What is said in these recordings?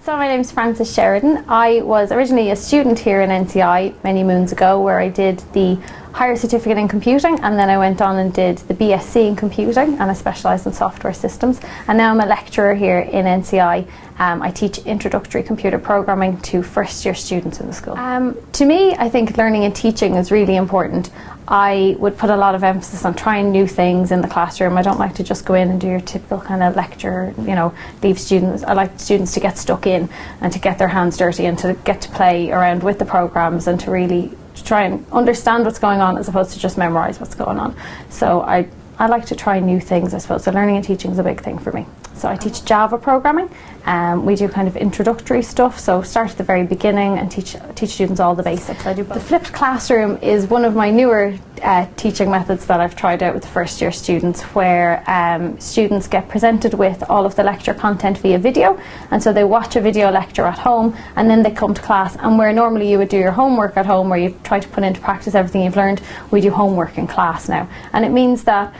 So my name's Frances Sheridan. I was originally a student here in NCI many moons ago, where I did the higher certificate in computing, and then I went on and did the BSc in computing, and I specialised in software systems. And now I'm a lecturer here in NCI. I teach introductory computer programming to first year students in the school. To me, I think learning and teaching is really important. I would put a lot of emphasis on trying new things in the classroom. I don't like to just go in and do your typical kind of lecture, leave students. I like students to get stuck in and to get their hands dirty and to get to play around with the programs and to really try and understand what's going on as opposed to just memorize what's going on. So I like to try new things, I suppose. So learning and teaching is a big thing for me. So I teach Java programming. We do kind of introductory stuff, so start at the very beginning and teach students all the basics. I do both. The flipped classroom is one of my newer teaching methods that I've tried out with the first year students, where students get presented with all of the lecture content via video, and so they watch a video lecture at home and then they come to class, and where normally you would do your homework at home, where you try to put into practice everything you've learned, we do homework in class now. And it means that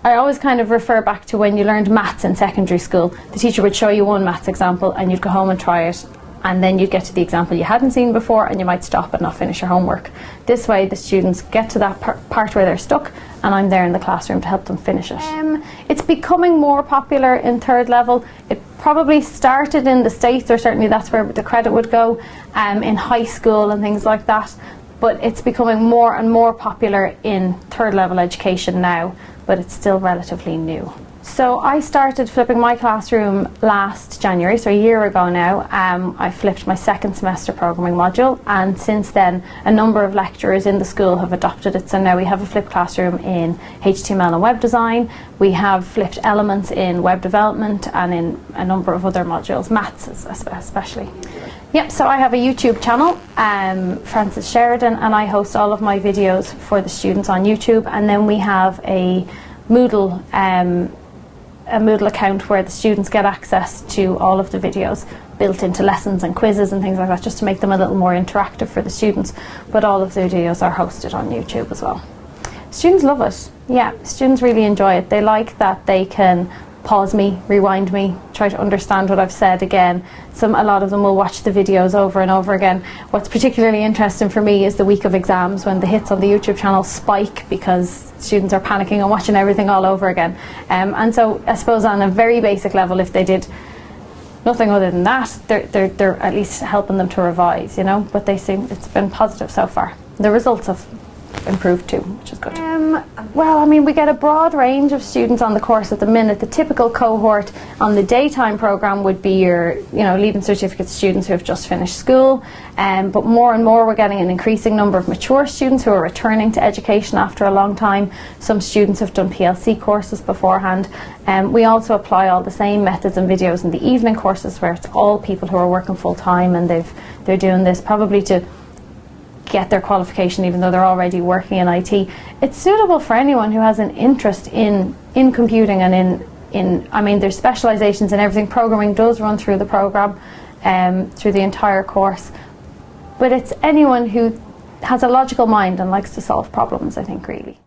I always kind of refer back to when you learned maths in secondary school. The teacher would show you one maths example and you'd go home and try it, and then you'd get to the example you hadn't seen before and you might stop and not finish your homework. This way the students get to that part where they're stuck, and I'm there in the classroom to help them finish it. It's becoming more popular in third level. It probably started in the States, or certainly that's where the credit would go, in high school and things like that. But it's becoming more and more popular in third level education now, but it's still relatively new. So I started flipping my classroom last January, so a year ago now. I flipped my second semester programming module, and since then a number of lecturers in the school have adopted it. So now we have a flipped classroom in HTML and web design. We have flipped elements in web development and in a number of other modules, maths especially. Yep, so I have a YouTube channel, Frances Sheridan, and I host all of my videos for the students on YouTube. And then we have a Moodle account where the students get access to all of the videos built into lessons and quizzes and things like that, just to make them a little more interactive for the students. But all of the videos are hosted on YouTube as well. Students love it. Yeah, students really enjoy it. They like that they can pause me, rewind me, try to understand what I've said again. A lot of them will watch the videos over and over again. What's particularly interesting for me is the week of exams, when the hits on the YouTube channel spike because students are panicking and watching everything all over again. And so I suppose on a very basic level, if they did nothing other than that, they're at least helping them to revise, but they seem, it's been positive so far. The results have improved too, which is good. We get a broad range of students on the course at the minute. The typical cohort on the daytime program would be your Leaving Certificate students who have just finished school, but more and more we're getting an increasing number of mature students who are returning to education after a long time. Some students have done PLC courses beforehand. We also apply all the same methods and videos in the evening courses, where it's all people who are working full time and they're doing this probably to get their qualification even though they're already working in IT. It's suitable for anyone who has an interest in computing and there's specializations in everything. Programming does run through the program, through the entire course, but it's anyone who has a logical mind and likes to solve problems, I think, really.